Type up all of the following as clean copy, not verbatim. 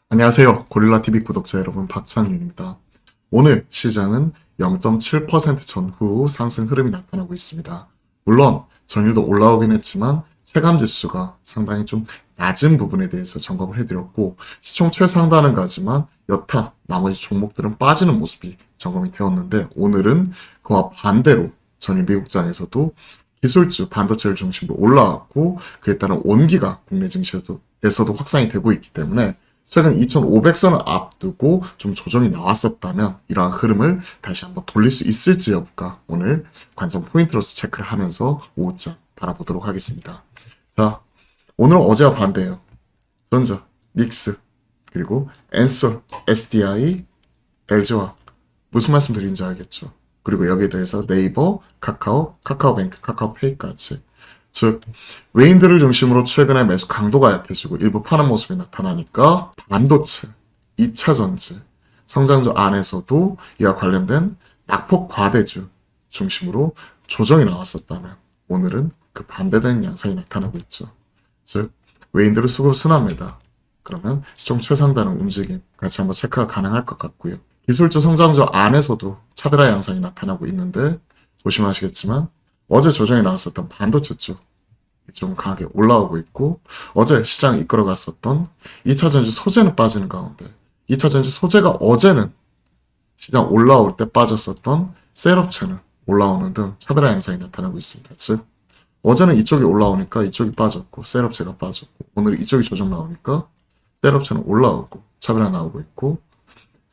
안녕하세요. 고릴라TV 구독자 여러분, 박창윤입니다. 오늘 시장은 0.7% 전후 상승 흐름이 나타나고 있습니다. 물론 전일도 올라오긴 했지만 체감지수가 상당히 좀 낮은 부분에 대해서 점검을 해드렸고, 시총 최상단은 가지만 여타 나머지 종목들은 빠지는 모습이 점검이 되었는데, 오늘은 그와 반대로 전일 미국장에서도 기술주 반도체를 중심으로 올라왔고, 그에 따른 온기가 국내 증시에서도 확산이 되고 있기 때문에 최근 2500선을 앞두고 좀 조정이 나왔었다면 이러한 흐름을 다시 한번 돌릴 수 있을지 여부가 오늘 관점 포인트로서 체크를 하면서 5장 바라보도록 하겠습니다. 자, 오늘은 어제와 반대예요. 전자, 닉스, 그리고 엔솔, SDI, LG화 무슨 말씀 드리는지 알겠죠? 그리고 여기에 대해서 네이버, 카카오, 카카오뱅크, 카카오페이까지, 즉 외인들을 중심으로 최근에 매수 강도가 약해지고 일부 파는 모습이 나타나니까 반도체, 2차전지, 성장주 안에서도 이와 관련된 낙폭 과대주 중심으로 조정이 나왔었다면 오늘은 그 반대되는 양상이 나타나고 있죠. 즉 외인들을 수급 순환매다. 그러면 시총 최상단의 움직임 같이 한번 체크가 가능할 것 같고요. 기술주 성장주 안에서도 차별화 양상이 나타나고 있는데 조심하시겠지만 어제 조정이 나왔었던 반도체 쪽 좀 강하게 올라오고 있고, 어제 시장 이끌어갔었던 2차전지 소재는 빠지는 가운데 2차전지 소재가 어제는 시장 올라올 때 빠졌었던 셀업체는 올라오는 등 차별화 양상이 나타나고 있습니다. 즉 어제는 이쪽이 올라오니까 이쪽이 빠졌고 셀업체가 빠졌고, 오늘 이쪽이 조정 나오니까 셀업체는 올라오고 차별화 나오고 있고,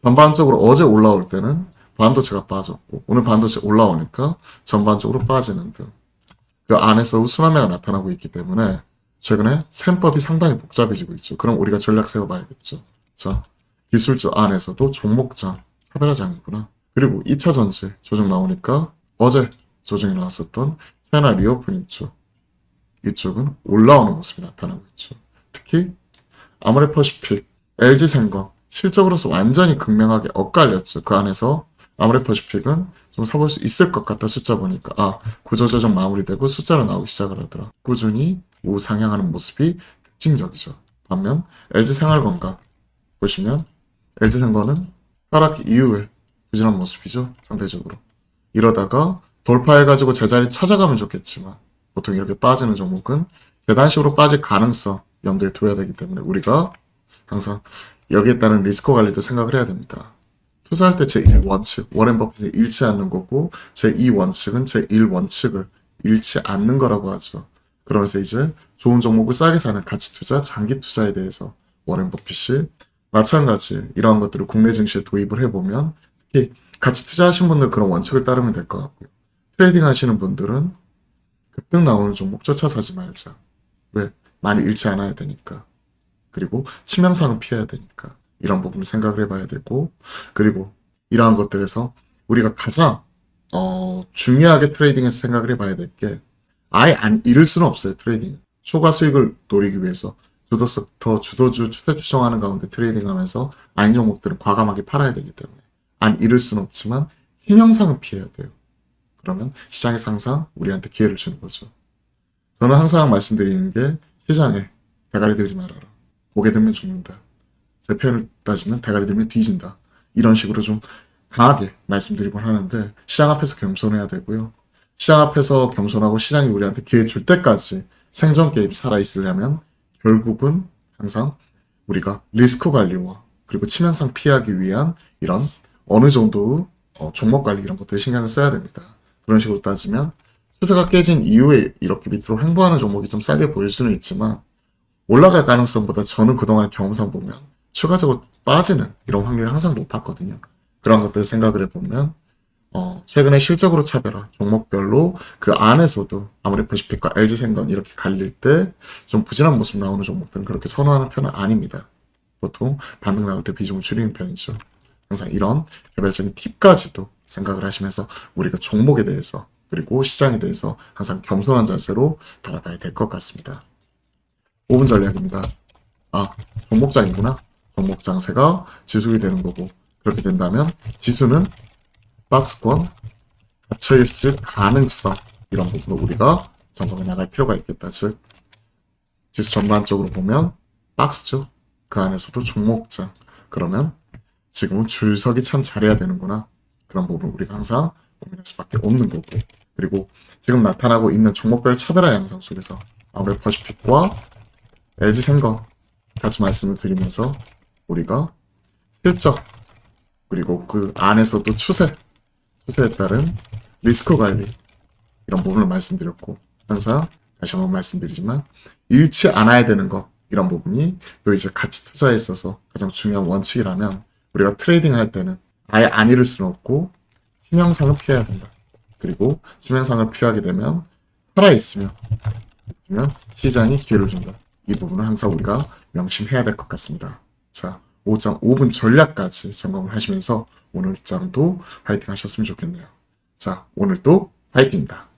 전반적으로 어제 올라올 때는 반도체가 빠졌고 오늘 반도체 올라오니까 전반적으로 빠지는 등 그 안에서 순환매가 나타나고 있기 때문에 최근에 셈법이 상당히 복잡해지고 있죠. 그럼 우리가 전략 세워봐야겠죠. 자, 기술주 안에서도 종목장, 차별화장이구나. 그리고 2차전지 조정 나오니까 어제 조정이 나왔었던 차이나 리오프닝 쪽, 이쪽은 올라오는 모습이 나타나고 있죠. 특히 아모레퍼시픽, LG생건 실적으로서 완전히 극명하게 엇갈렸죠. 그 안에서 아모레퍼시픽은 좀 사볼 수 있을 것 같다. 숫자 보니까 구조조정 마무리되고 숫자로 나오기 시작을 하더라. 꾸준히 우상향하는 모습이 특징적이죠. 반면 LG생활건강 보시면 LG생건은 하락 이후에 부진한 모습이죠. 상대적으로. 이러다가 돌파해가지고 제자리 찾아가면 좋겠지만 보통 이렇게 빠지는 종목은 계단식으로 빠질 가능성 염두에 둬야 되기 때문에 우리가 항상 여기에 따른 리스크 관리도 생각을 해야 됩니다. 투자할 때 제1원칙, 워렌 버핏이 잃지 않는 거고, 제2원칙은 제1원칙을 잃지 않는 거라고 하죠. 그러면서 이제 좋은 종목을 싸게 사는 가치 투자, 장기 투자에 대해서 워렌 버핏이 마찬가지 이러한 것들을 국내 증시에 도입을 해보면 특히 가치 투자하신 분들 그런 원칙을 따르면 될 것 같고요. 트레이딩 하시는 분들은 급등 나오는 종목 쫓아 사지 말자. 왜? 많이 잃지 않아야 되니까. 그리고 치명상은 피해야 되니까. 이런 부분을 생각을 해봐야 되고, 그리고 이러한 것들에서 우리가 가장 중요하게 트레이딩에서 생각을 해봐야 될 게 아예 안 잃을 수는 없어요. 트레이딩 초과 수익을 노리기 위해서 주도부터 주도주 추세 추정하는 가운데 트레이딩하면서 아닌 종목들은 과감하게 팔아야 되기 때문에 안 잃을 수는 없지만 치명상은 피해야 돼요. 그러면 시장에서 항상 우리한테 기회를 주는 거죠. 저는 항상 말씀드리는 게 시장에 대가리 들지 말아라. 고개 들면 죽는다. 제 표현을 따지면 대가리 들면 뒤진다. 이런 식으로 좀 강하게 말씀드리곤 하는데 시장 앞에서 겸손해야 되고요. 시장 앞에서 겸손하고 시장이 우리한테 기회 줄 때까지 생존 게임이 살아있으려면 결국은 항상 우리가 리스크 관리와 그리고 치명상 피하기 위한 이런 어느 정도 종목 관리 이런 것들 신경을 써야 됩니다. 그런 식으로 따지면 추세가 깨진 이후에 이렇게 밑으로 횡보하는 종목이 좀 싸게 보일 수는 있지만 올라갈 가능성보다 저는 그동안 경험상 보면 추가적으로 빠지는 이런 확률이 항상 높았거든요. 그런 것들을 생각을 해보면 최근에 실적으로 차별화 종목별로 그 안에서도 아모레퍼시픽과 LG생건 이렇게 갈릴 때 좀 부진한 모습 나오는 종목들은 그렇게 선호하는 편은 아닙니다. 보통 반등 나올 때 비중을 줄이는 편이죠. 항상 이런 개별적인 팁까지도 생각을 하시면서 우리가 종목에 대해서 그리고 시장에 대해서 항상 겸손한 자세로 바라봐야 될 것 같습니다. 5분 전략입니다. 종목장이구나. 종목 장세가 지속이 되는 거고, 그렇게 된다면 지수는 박스권 닫혀있을 가능성 이런 부분을 우리가 점검해 나갈 필요가 있겠다. 즉 지수 전반적으로 보면 박스죠. 그 안에서도 종목장. 그러면 지금은 줄서기 참 잘해야 되는구나. 그런 부분 우리가 항상 고민할 수밖에 없는 거고. 그리고 지금 나타나고 있는 종목별 차별화 양상 속에서 아모레퍼시픽과 LG생건 같이 말씀을 드리면서 우리가 실적 그리고 그 안에서도 추세에 따른 리스크 관리 이런 부분을 말씀드렸고 항상 다시 한번 말씀드리지만 잃지 않아야 되는 것 이런 부분이 또 이제 가치 투자에 있어서 가장 중요한 원칙이라면 우리가 트레이딩 할 때는 아예 안 잃을 수는 없고 치명상을 피해야 된다. 그리고 치명상을 피하게 되면 살아있으면 시장이 기회를 준다. 이 부분을 항상 우리가 명심해야 될 것 같습니다. 자, 5.5분 전략까지 점검을 하시면서 오늘 장도 파이팅 하셨으면 좋겠네요. 자, 오늘도 파이팅입니다.